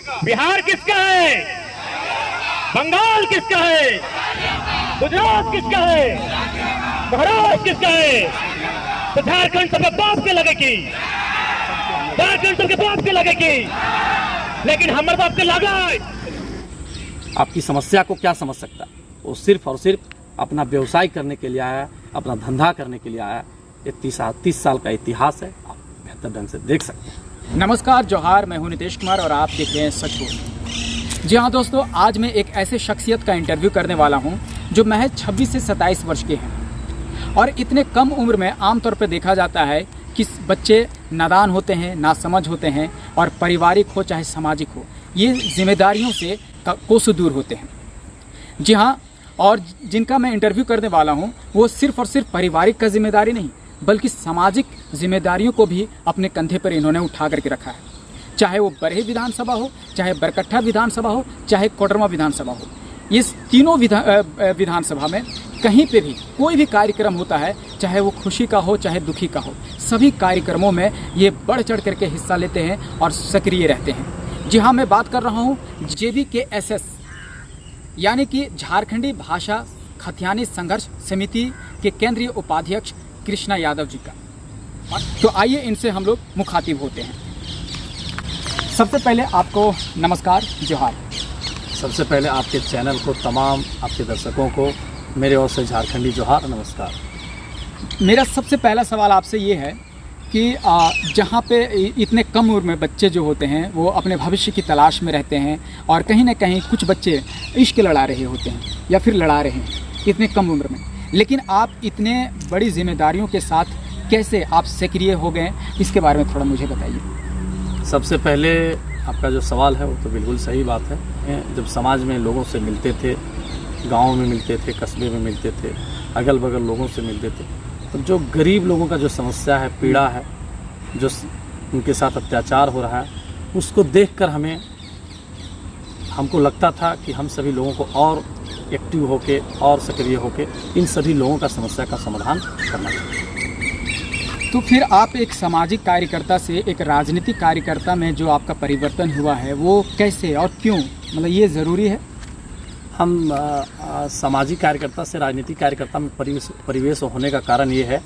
बिहार किसका है? बंगाल किसका है? गुजरात किसका है? महाराष्ट्र किसका है? तो झारखंड सबके बाप के लगेगी, झारखंड सबके बाप के लगेगी, लेकिन हमारे बाप के लगा। आपकी समस्या को क्या समझ सकता है? वो सिर्फ और सिर्फ अपना व्यवसाय करने के लिए आया, अपना धंधा करने के लिए आया। ये 30 साल का इतिहास है, आप बेहतर ढंग से देख सकते हैं। नमस्कार, जोहार, मैं हूं नितेश कुमार और आप देख रहे हैं सच बोल। जी हाँ दोस्तों, आज मैं एक ऐसे शख्सियत का इंटरव्यू करने वाला हूं जो महज 26 से 27 वर्ष के हैं। और इतने कम उम्र में आमतौर पर देखा जाता है कि बच्चे नादान होते हैं, नासमझ होते हैं और पारिवारिक हो चाहे सामाजिक हो, ये जिम्मेदारियों से कोसों दूर होते हैं। जी हाँ, और जिनका मैं इंटरव्यू करने वाला हूँ वो सिर्फ और सिर्फ पारिवारिक का जिम्मेदारी नहीं बल्कि सामाजिक जिम्मेदारियों को भी अपने कंधे पर इन्होंने उठा करके रखा है। चाहे वो बरही विधानसभा हो, चाहे बरकट्ठा विधानसभा हो, चाहे कोडरमा विधानसभा हो, इस तीनों विधानसभा में कहीं पे भी कोई भी कार्यक्रम होता है, चाहे वो खुशी का हो चाहे दुखी का हो, सभी कार्यक्रमों में ये बढ़ चढ़ करके हिस्सा लेते हैं और सक्रिय रहते हैं। जी हाँ, मैं बात कर रहा हूँ JVKSS यानी कि झारखंडी भाषा खतियानी संघर्ष समिति के केंद्रीय उपाध्यक्ष कृष्णा यादव जी का। तो आइए इनसे हम लोग मुखातिब होते हैं। सबसे पहले आपको नमस्कार, जोहार। सबसे पहले आपके चैनल को, तमाम आपके दर्शकों को मेरे ओर से झारखंडी जोहार, नमस्कार। मेरा सबसे पहला सवाल आपसे ये है कि जहाँ पे इतने कम उम्र में बच्चे जो होते हैं वो अपने भविष्य की तलाश में रहते हैं और कहीं ना कहीं कुछ बच्चे इश्क लड़ा रहे होते हैं या फिर लड़ा रहे हैं इतने कम उम्र में, लेकिन आप इतने बड़ी जिम्मेदारियों के साथ कैसे आप सक्रिय हो गए, इसके बारे में थोड़ा मुझे बताइए। सबसे पहले आपका जो सवाल है वो तो बिल्कुल सही बात है। जब समाज में लोगों से मिलते थे, गाँव में मिलते थे, कस्बे में मिलते थे, अगल बगल लोगों से मिलते थे, तो जो गरीब लोगों का जो समस्या है, पीड़ा है, जो उनके साथ अत्याचार हो रहा है, उसको देखकर हमको लगता था कि हम सभी लोगों को और एक्टिव होके और सक्रिय होके इन सभी लोगों का समस्या का समाधान करना चाहिए। तो फिर आप एक सामाजिक कार्यकर्ता से एक राजनीतिक कार्यकर्ता में जो आपका परिवर्तन हुआ है वो कैसे और क्यों, मतलब ये ज़रूरी है? हम सामाजिक कार्यकर्ता से राजनीतिक कार्यकर्ता में परिवेश होने का कारण ये है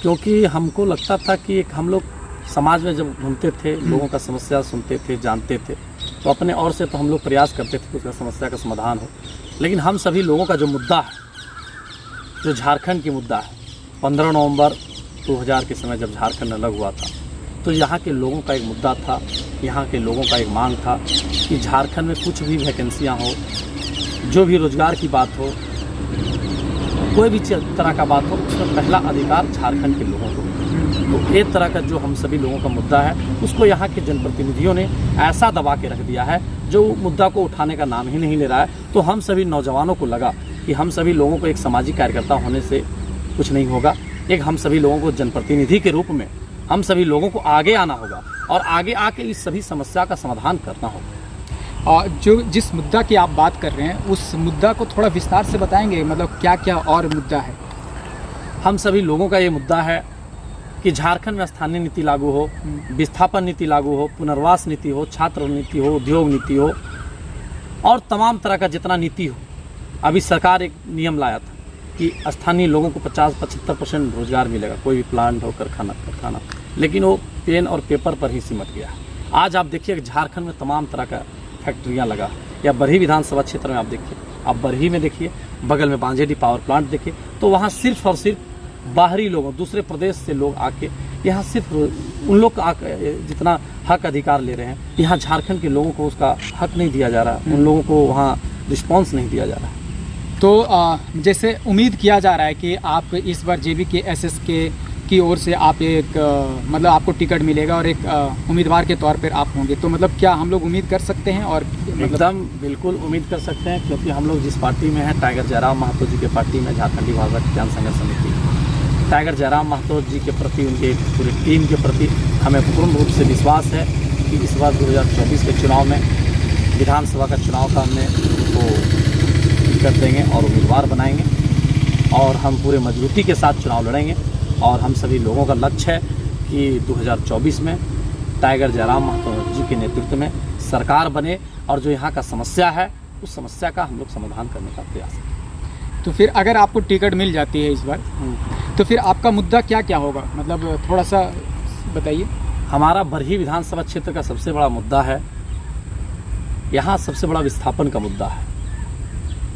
क्योंकि हमको लगता था कि एक हम लोग समाज में जब घूमते थे, लोगों का समस्या सुनते थे, जानते थे, तो अपने ओर से तो हम लोग प्रयास करते थे कि उसका समस्या का समाधान हो। लेकिन हम सभी लोगों का जो मुद्दा है, जो झारखंड की मुद्दा है, 15 नवंबर 2000 के समय जब झारखंड अलग हुआ था तो यहाँ के लोगों का एक मुद्दा था, यहाँ के लोगों का एक मांग था कि झारखंड में कुछ भी वैकेंसियाँ हो, जो भी रोजगार की बात हो, कोई भी तरह का बात हो, उसका पहला अधिकार झारखंड के लोगों को। तो एक तरह का जो हम सभी लोगों का मुद्दा है उसको यहाँ के जनप्रतिनिधियों ने ऐसा दबा के रख दिया है जो मुद्दा को उठाने का नाम ही नहीं ले रहा है। तो हम सभी नौजवानों को लगा कि हम सभी लोगों को एक सामाजिक कार्यकर्ता होने से कुछ नहीं होगा, एक हम सभी लोगों को जनप्रतिनिधि के रूप में हम सभी लोगों को आगे आना होगा और आगे आके इस सभी समस्या का समाधान करना होगा। और जो जिस मुद्दा की आप बात कर रहे हैं उस मुद्दा को थोड़ा विस्तार से बताएंगे, मतलब क्या क्या और मुद्दा है? हम सभी लोगों का ये मुद्दा है कि झारखंड में स्थानीय नीति लागू हो, विस्थापन नीति लागू हो, पुनर्वास नीति हो, छात्र नीति हो, उद्योग नीति हो और तमाम तरह का जितना नीति हो। अभी सरकार एक नियम लाया था कि स्थानीय लोगों को 50-75% रोजगार मिलेगा, कोई भी प्लांट हो, कारखाना, लेकिन वो पेन और पेपर पर ही सिमट गया। आज आप देखिए झारखंड में तमाम तरह का फैक्ट्रियाँ लगा, या बरही विधानसभा क्षेत्र में आप देखिए, आप बरही में देखिए, बगल में बांजेडी पावर प्लांट देखिए, तो वहाँ सिर्फ और सिर्फ बाहरी लोगों, दूसरे प्रदेश से लोग आके यहाँ सिर्फ उन लोग का जितना हक अधिकार ले रहे हैं, यहाँ झारखंड के लोगों को उसका हक नहीं दिया जा रहा, उन लोगों को वहाँ रिस्पॉन्स नहीं दिया जा रहा है। तो जैसे उम्मीद किया जा रहा है कि आप इस बार JVKSS की ओर से आप एक मतलब आपको टिकट मिलेगा और एक उम्मीदवार के तौर पर आप होंगे, तो मतलब क्या हम लोग उम्मीद कर सकते हैं? और एकदम बिल्कुल उम्मीद कर सकते हैं, क्योंकि हम लोग जिस पार्टी में हैं, टाइगर जयराम महतो जी के पार्टी में, झारखंडी भाषा खतियान संघर्ष समिति, टाइगर जयराम महतो जी के प्रति, उनके पूरी टीम के प्रति हमें पूर्ण रूप से विश्वास है कि इस बार 2024 के चुनाव में, विधानसभा का चुनाव का हमने उनको टिकट देंगे और उम्मीदवार बनाएंगे और हम पूरे मजबूती के साथ चुनाव लड़ेंगे। और हम सभी लोगों का लक्ष्य है कि 2024 में टाइगर जयराम महतो जी के नेतृत्व में सरकार बने और जो यहाँ का समस्या है उस समस्या का हम लोग समाधान करने का प्रयास करें। तो फिर अगर आपको टिकट मिल जाती है इस बार, तो फिर आपका मुद्दा क्या क्या होगा, मतलब थोड़ा सा बताइए। हमारा बरही विधानसभा क्षेत्र का सबसे बड़ा मुद्दा है, यहाँ सबसे बड़ा विस्थापन का मुद्दा है,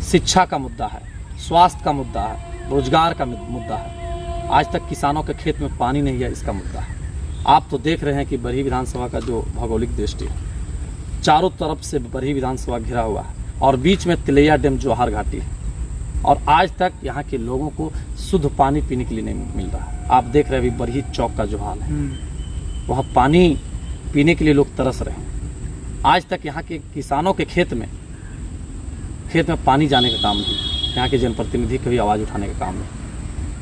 शिक्षा का मुद्दा है, स्वास्थ्य का मुद्दा है, रोजगार का मुद्दा है। आज तक किसानों के खेत में पानी नहीं है, इसका मुद्दा है। आप तो देख रहे हैं कि बरही विधानसभा का जो भौगोलिक दृष्टि है, चारों तरफ से बरही विधानसभा घिरा हुआ है और बीच में तिलैया डैम जवाहर घाटी है, और आज तक यहाँ के लोगों को शुद्ध पानी पीने के लिए नहीं मिल रहा है। आप देख रहे हैं अभी बरही चौक का जो हाल है, वहाँ पानी पीने के लिए लोग तरस रहे हैं। आज तक यहाँ के किसानों के खेत में पानी जाने का काम नहीं, यहाँ के जनप्रतिनिधि की भी आवाज़ उठाने का काम नहीं।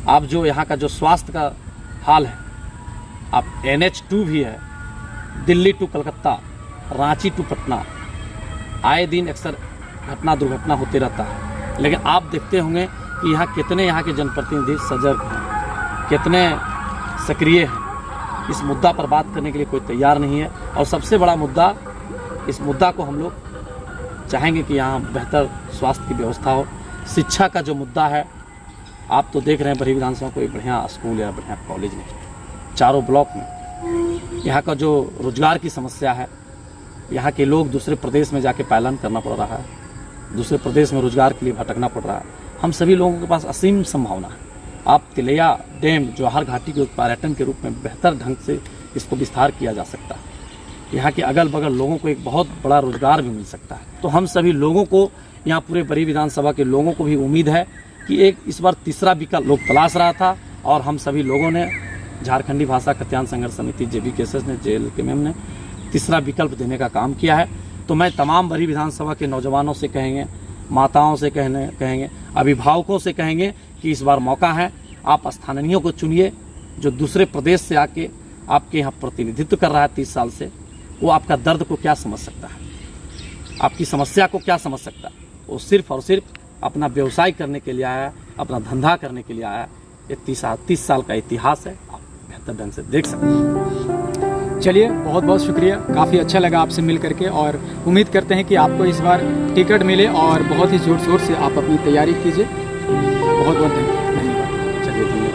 आप जो यहाँ का जो स्वास्थ्य का हाल है, आप NH2 भी है, दिल्ली टू कलकत्ता, रांची टू पटना, आए दिन अक्सर दुर्घटना होते रहता है। लेकिन आप देखते होंगे कि कितने यहाँ के जनप्रतिनिधि सजग हैं, कितने सक्रिय हैं। इस मुद्दा पर बात करने के लिए कोई तैयार नहीं है। और सबसे बड़ा मुद्दा, इस मुद्दा को हम लोग चाहेंगे कि यहाँ बेहतर स्वास्थ्य की व्यवस्था हो। शिक्षा का जो मुद्दा है, आप तो देख रहे हैं बरही विधानसभा कोई बढ़िया स्कूल या बढ़िया कॉलेज नहीं, चारों ब्लॉक में। यहाँ का जो रोजगार की समस्या है, यहाँ के लोग दूसरे प्रदेश में जाके पालन करना पड़ रहा है, दूसरे प्रदेश में रोजगार के लिए भटकना पड़ रहा है। हम सभी लोगों के पास असीम संभावना है। आप तिलैया डैम जवाहर घाटी के पर्यटन के रूप में बेहतर ढंग से इसको विस्तार किया जा सकता है। यहाँ के अगल बगल लोगों को एक बहुत बड़ा रोजगार भी मिल सकता है। तो हम सभी लोगों को, यहाँ पूरे बरही विधानसभा के लोगों को भी उम्मीद है कि एक इस बार तीसरा विकल्प लोग तलाश रहा था, और हम सभी लोगों ने, झारखंडी भाषा खतियान संघर्ष समिति JBKSS ने, JLKM ने तीसरा विकल्प देने का काम किया है। तो मैं तमाम बरही विधानसभा के नौजवानों से कहेंगे, माताओं से कहेंगे, अभिभावकों से कहेंगे कि इस बार मौका है, आप स्थानीयों को चुनिए। जो दूसरे प्रदेश से आके आपके यहाँ प्रतिनिधित्व कर रहा है 30 साल से, वो आपका दर्द को क्या समझ सकता है, आपकी समस्या को क्या समझ सकता है। वो सिर्फ और सिर्फ अपना व्यवसाय करने के लिए आया है, अपना धंधा करने के लिए आया है। ये 30 साल का इतिहास है, आप बेहतर ढंग से देख सकते हैं। चलिए, बहुत बहुत शुक्रिया, काफ़ी अच्छा लगा आपसे मिल करके, और उम्मीद करते हैं कि आपको इस बार टिकट मिले और बहुत ही जोर शोर से आप अपनी तैयारी कीजिए। बहुत बहुत धन्यवाद। चलिए।